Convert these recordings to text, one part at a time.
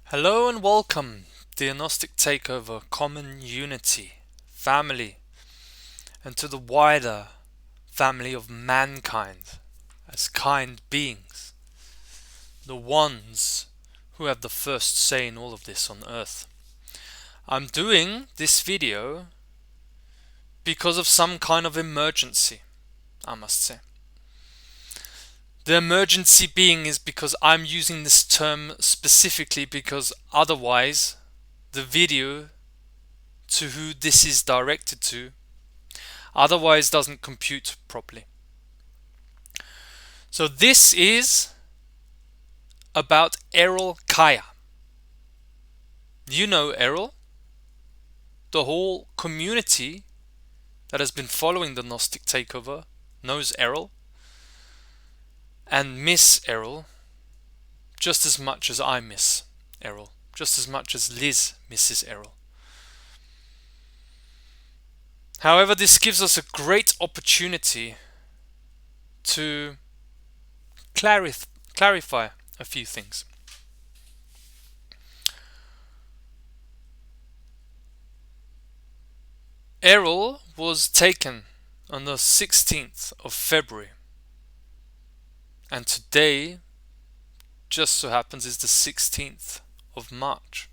Hello and welcome, Diagnostic Takeover, Common Unity, Family, and to the wider family of mankind as kind beings, the ones who have the first say in all of this on Earth. I'm doing this video because of some kind of emergency, I must say. The emergency being is because I'm using this term specifically because otherwise the video to who this is directed to otherwise doesn't compute properly. So this is about Eril Kaya. You know Eril, the whole community that has been following the Gnostic takeover knows Eril and miss Eril just as much as I miss Eril, just as much as Liz misses Eril. However, this gives us a great opportunity to clarify a few things. Eril was taken on the 16th of February, and today just so happens is the 16th of March.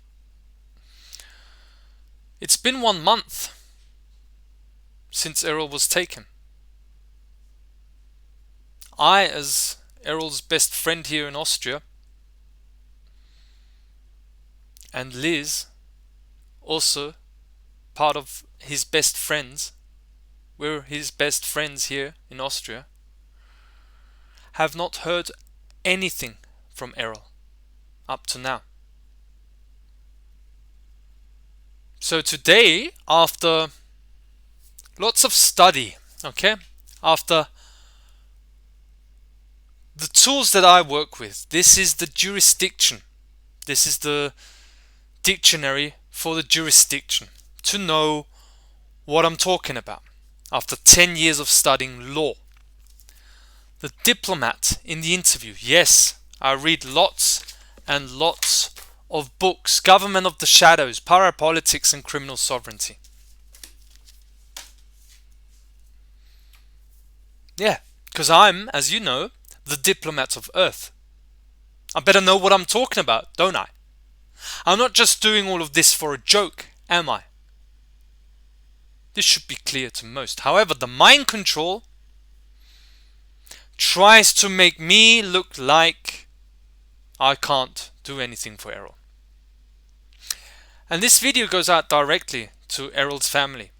It's been 1 month since Eril was taken. I, as Eril's best friend here in Austria, and Liz, also part of his best friends, we're his best friends here in Austria, have not heard anything from Eril up to now. So today, after lots of study, after the tools that I work with, this is the jurisdiction, this is the dictionary for the jurisdiction, to know what I'm talking about. After 10 years of studying law, the diplomat in the interview, yes, I read lots and lots of books, Government of the Shadows, Parapolitics and Criminal Sovereignty. Yeah, because I'm, as you know, the diplomat of Earth. I better know what I'm talking about, don't I? I'm not just doing all of this for a joke, am I? This should be clear to most. However, the mind control tries to make me look like I can't do anything for Eril. And this video goes out directly to Eril's family.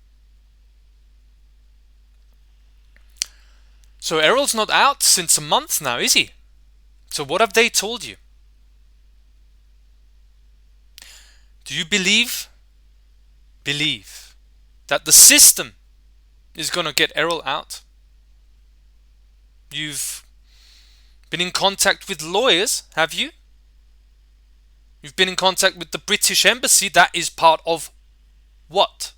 So Eril's not out since a month now, is he? So what have they told you? Do you believe that the system is going to get Eril out? You've been in contact with lawyers, have you? You've been in contact with the British Embassy. That is part of what?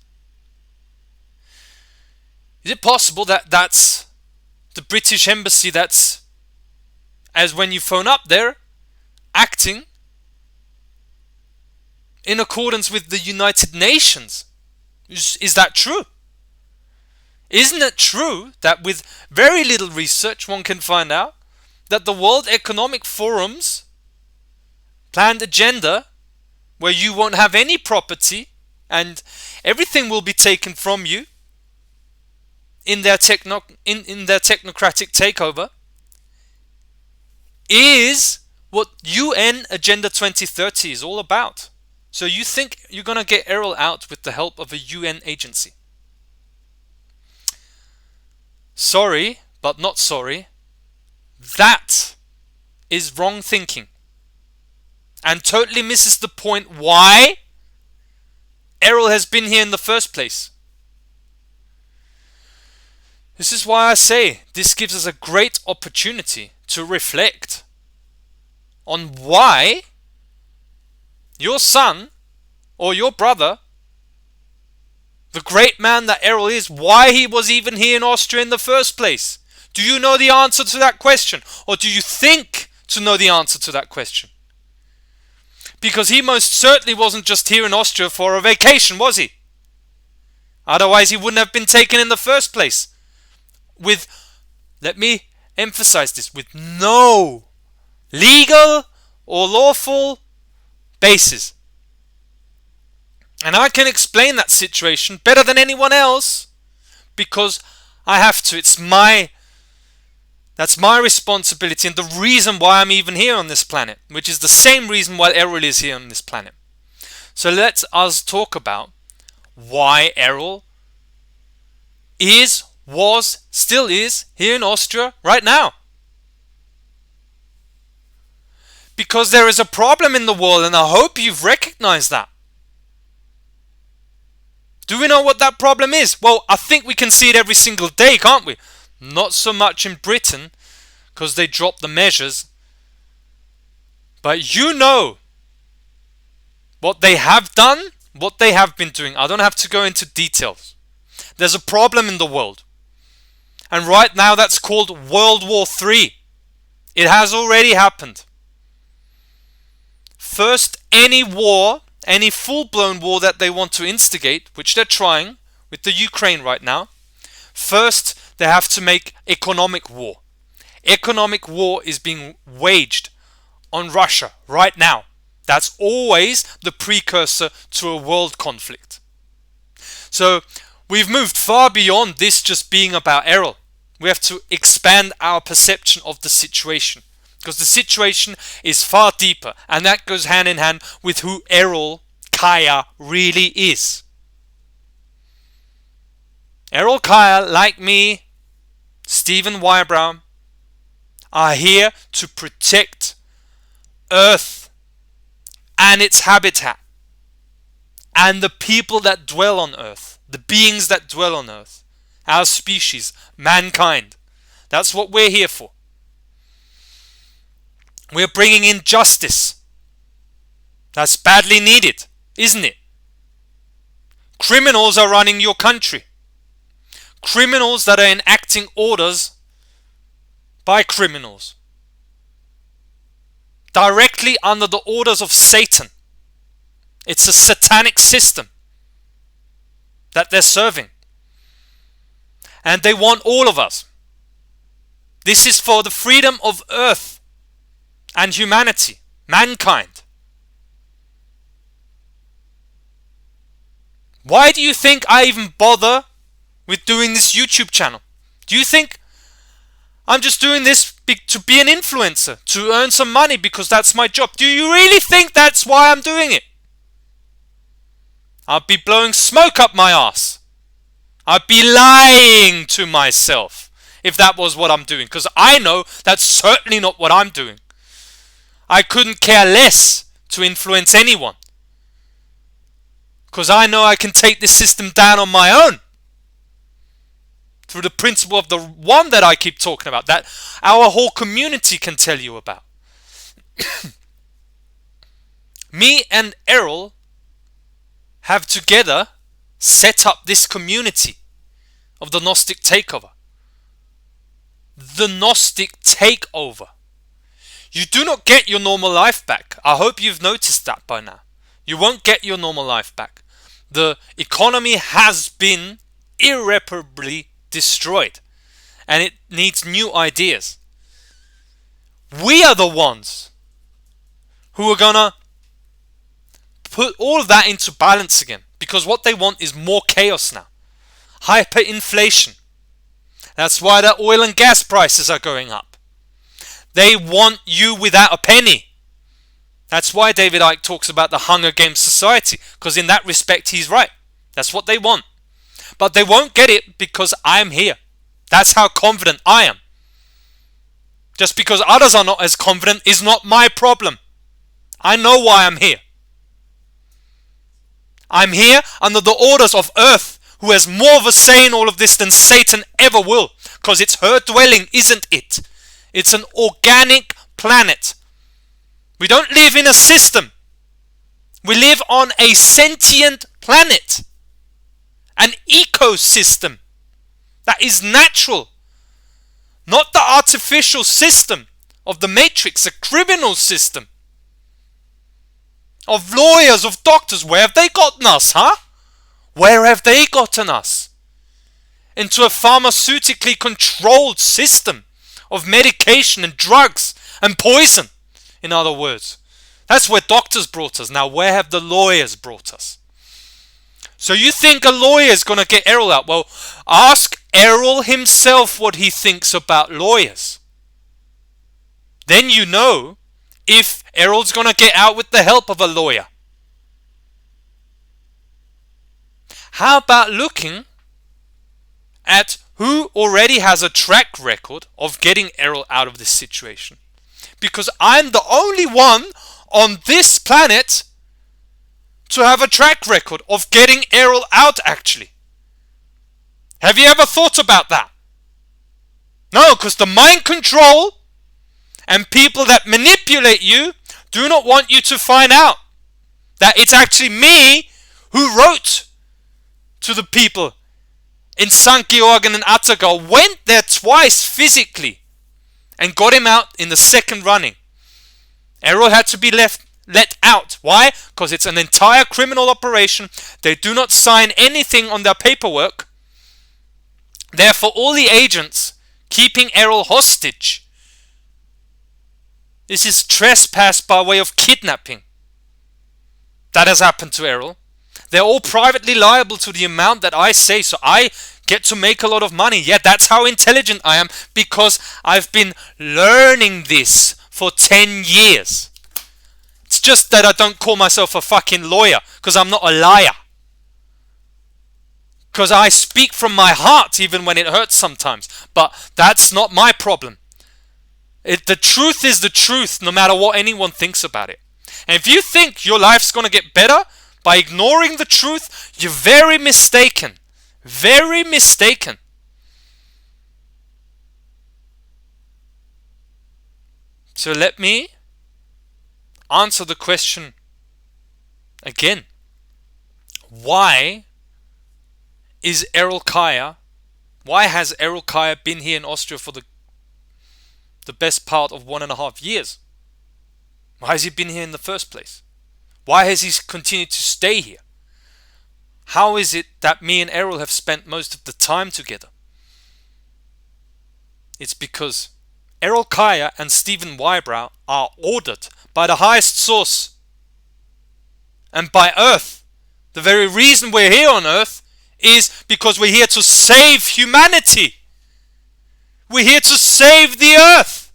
Is it possible that that's the British Embassy that's, as when you phone up there, acting in accordance with the United Nations? Is that true? Isn't it true that with very little research one can find out that the World Economic Forum's planned agenda, where you won't have any property and everything will be taken from you in their technocratic takeover, is what UN Agenda 2030 is all about. So you think you're going to get Eril out with the help of a UN agency? Sorry, but not sorry. That is wrong thinking. And totally misses the point why Eril has been here in the first place. This is why I say this gives us a great opportunity to reflect on why your son or your brother, the great man that Eril is, why he was even here in Austria in the first place. Do you know the answer to that question? Or do you think to know the answer to that question? Because he most certainly wasn't just here in Austria for a vacation, was he? Otherwise he wouldn't have been taken in the first place. With, let me emphasize this, with no legal or lawful basis. And I can explain that situation better than anyone else, because I have to. That's my responsibility and the reason why I'm even here on this planet, which is the same reason why Eril is here on this planet. So let us talk about why Eril still is here in Austria right now. Because there is a problem in the world, and I hope you've recognized that. Do we know what that problem is? Well, I think we can see it every single day, can't we? Not so much in Britain, because they dropped the measures. But you know what they have done, what they have been doing. I don't have to go into details. There's a problem in the world. And right now that's called World War III. It has already happened. First, any war, any full-blown war that they want to instigate, which they're trying with the Ukraine right now, first they have to make economic war. Economic war is being waged on Russia right now. That's always the precursor to a world conflict. So we've moved far beyond this just being about Eril. We have to expand our perception of the situation, because the situation is far deeper, and that goes hand in hand with who Eril Kaya really is. Eril Kaya, like me, Stephen Wybrow, are here to protect Earth and its habitat and the people that dwell on Earth, the beings that dwell on Earth, our species, mankind. That's what we're here for. We're bringing in justice. That's badly needed, isn't it? Criminals are running your country. Criminals that are enacting orders by criminals. Directly under the orders of Satan. It's a satanic system that they're serving. And they want all of us. This is for the freedom of Earth and humanity, mankind. Why do you think I even bother with doing this YouTube channel? Do you think I'm just doing this to be an influencer, to earn some money because that's my job? Do you really think that's why I'm doing it? I'd be blowing smoke up my ass. I'd be lying to myself if that was what I'm doing, because I know that's certainly not what I'm doing. I couldn't care less to influence anyone, because I know I can take this system down on my own through the principle of the one that I keep talking about, that our whole community can tell you about. Me and Eril have together set up this community of the Gnostic Takeover. The Gnostic Takeover. You do not get your normal life back. I hope you've noticed that by now. You won't get your normal life back. The economy has been irreparably destroyed, and it needs new ideas. We are the ones who are gonna put all of that into balance again, because what they want is more chaos now. Hyperinflation. That's why the oil and gas prices are going up. They want you without a penny. That's why David Icke talks about the Hunger Games society, because in that respect he's right. That's what they want. But they won't get it because I'm here. That's how confident I am. Just because others are not as confident is not my problem. I know why I'm here. I'm here under the orders of Earth, who has more of a say in all of this than Satan ever will, because it's her dwelling, isn't it? It's an organic planet. We don't live in a system. We live on a sentient planet. An ecosystem that is natural. Not the artificial system of the Matrix, a criminal system. of lawyers, of doctors. Where have they gotten us, huh? Where have they gotten us? Into a pharmaceutically controlled system of medication and drugs and poison, in other words. That's where doctors brought us. Now, where have the lawyers brought us? So you think a lawyer is going to get Eril out? Well, ask Eril himself what he thinks about lawyers. Then you know if Eril's going to get out with the help of a lawyer. How about looking at who already has a track record of getting Eril out of this situation? Because I'm the only one on this planet to have a track record of getting Eril out, actually. Have you ever thought about that? No, because the mind control and people that manipulate you do not want you to find out that it's actually me who wrote to the people in St. Georgen and Attagal, went there twice physically and got him out in the second running. Eril had to be let out. Why? Because it's an entire criminal operation. They do not sign anything on their paperwork. Therefore, all the agents keeping Eril hostage. This is trespass by way of kidnapping. That has happened to Eril. They're all privately liable to the amount that I say, so I get to make a lot of money. Yeah, that's how intelligent I am, because I've been learning this for 10 years. It's just that I don't call myself a fucking lawyer, because I'm not a liar. Because I speak from my heart even when it hurts sometimes. But that's not my problem. The truth is the truth, no matter what anyone thinks about it. And if you think your life's going to get better by ignoring the truth, you're very mistaken. Very mistaken. So let me answer the question again. Why has Eril Kaya been here in Austria for the best part of 1.5 years? Why has he been here in the first place? Why has he continued to stay here? How is it that me and Eril have spent most of the time together? It's because Eril Kaya and Stephen Wybrow are ordered by the highest source and by Earth. The very reason we're here on Earth is because we're here to save humanity. We're here to save the Earth.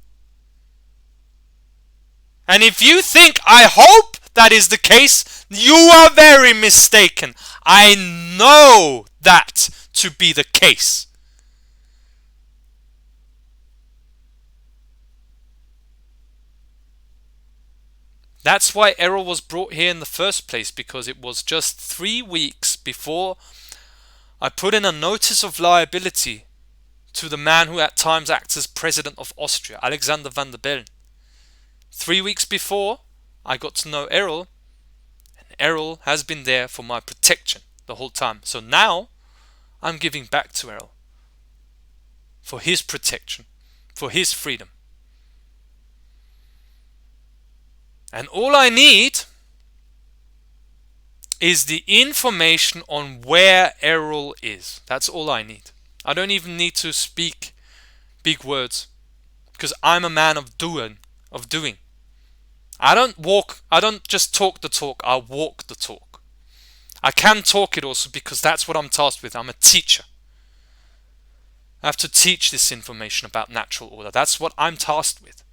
And if you think, I hope that is the case, you are very mistaken. I know that to be the case. That's why Eril was brought here in the first place, because it was just 3 weeks before I put in a notice of liability to the man who at times acts as president of Austria, Alexander van der Bellen. 3 weeks before, I got to know Eril, and Eril has been there for my protection the whole time. So now, I'm giving back to Eril for his protection, for his freedom. And all I need is the information on where Eril is. That's all I need. I don't even need to speak big words, because I'm a man of doing. I don't just talk the talk, I walk the talk. I can talk it also because that's what I'm tasked with. I'm a teacher. I have to teach this information about natural order. That's what I'm tasked with.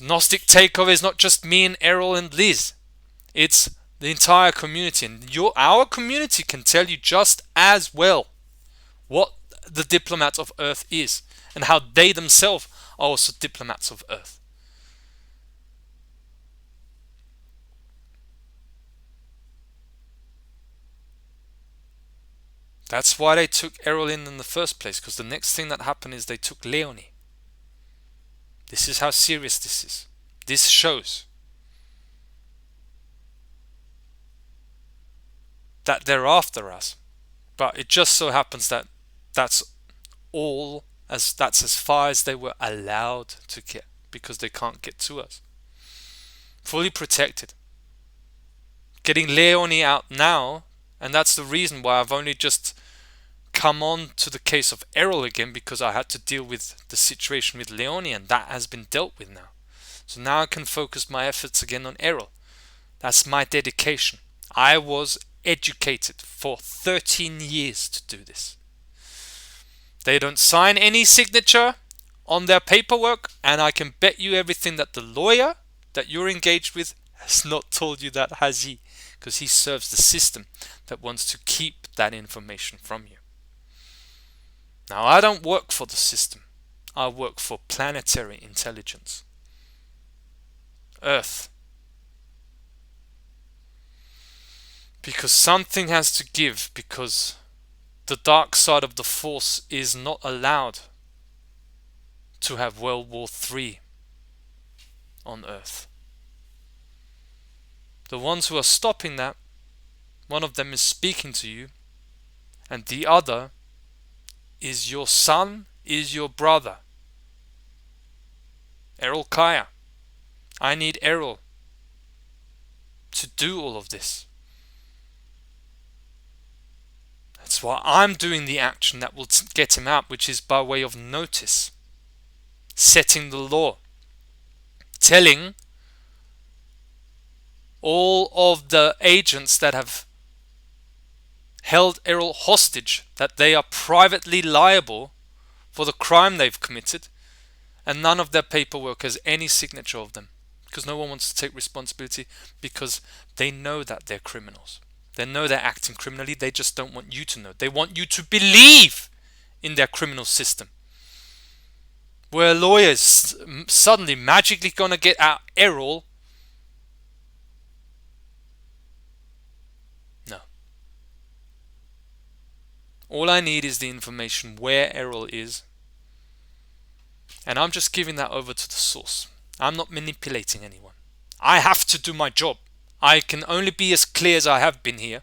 Gnostic Takeover is not just me and Eril and Liz. It's the entire community. And our community can tell you just as well what the diplomat of Earth is, and how they themselves are also diplomats of Earth. That's why they took Eril in the first place, because the next thing that happened is they took Leonie. This is how serious this is. This shows that they're after us. But it just so happens that that's as far as they were allowed to get, because they can't get to us. fully protected. Getting Leonie out now, and that's the reason why I've only just come on to the case of Eril again, because I had to deal with the situation with Leonie, and that has been dealt with now. So now I can focus my efforts again on Eril. That's my dedication. I was educated for 13 years to do this. They don't sign any signature on their paperwork, and I can bet you everything that the lawyer that you're engaged with has not told you that, has he? Because he serves the system that wants to keep that information from you. Now, I don't work for the system. I work for planetary intelligence. Earth. Because something has to give, because the dark side of the Force is not allowed to have World War III on Earth. The ones who are stopping that, one of them is speaking to you, and the other is your son, is your brother. Eril Kaya. I need Eril to do all of this. That's why I'm doing the action that will get him out, which is by way of notice. Setting the law. Telling all of the agents that have held Eril hostage that they are privately liable for the crime they've committed, and none of their paperwork has any signature of them, because no one wants to take responsibility, because they know that they're criminals. They know they're acting criminally. They just don't want you to know. They want you to believe in their criminal system, where lawyers suddenly magically gonna get out Eril. No. All I need is the information where Eril is, and I'm just giving that over to the source. I'm not manipulating anyone. I have to do my job. I can only be as clear as I have been here.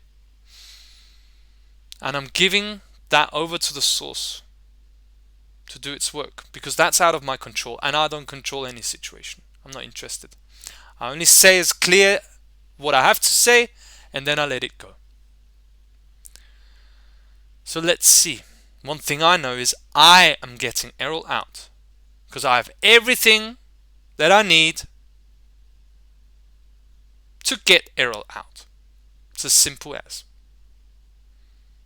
And I'm giving that over to the source to do its work, because that's out of my control, and I don't control any situation. I'm not interested. I only say as clear what I have to say, and then I let it go. So let's see. One thing I know is I am getting Eril out, because I have everything that I need to get Eril out. It's as simple as.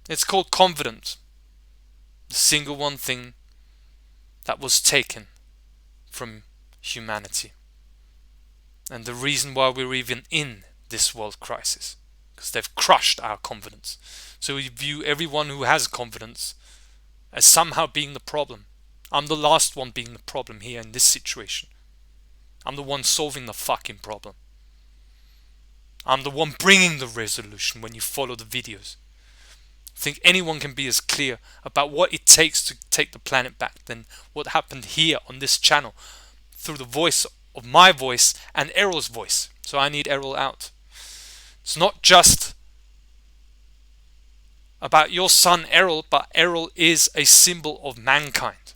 It's called confidence. The single one thing that was taken from humanity. And the reason why we're even in this world crisis. Because they've crushed our confidence. So we view everyone who has confidence as somehow being the problem. I'm the last one being the problem here in this situation. I'm the one solving the fucking problem. I'm the one bringing the resolution when you follow the videos. I think anyone can be as clear about what it takes to take the planet back than what happened here on this channel through the voice of my voice and Eril's voice. So I need Eril out. It's not just about your son Eril, but Eril is a symbol of mankind.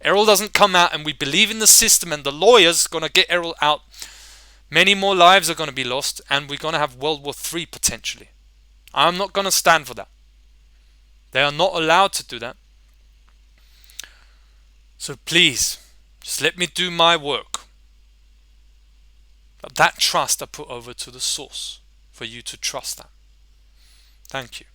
Eril doesn't come out and we believe in the system and the lawyers gonna get Eril out, many more lives are gonna be lost, and we're gonna have World War III potentially. I'm not gonna stand for that. They are not allowed to do that. So please, just let me do my work. But that trust I put over to the source for you to trust that. Thank you.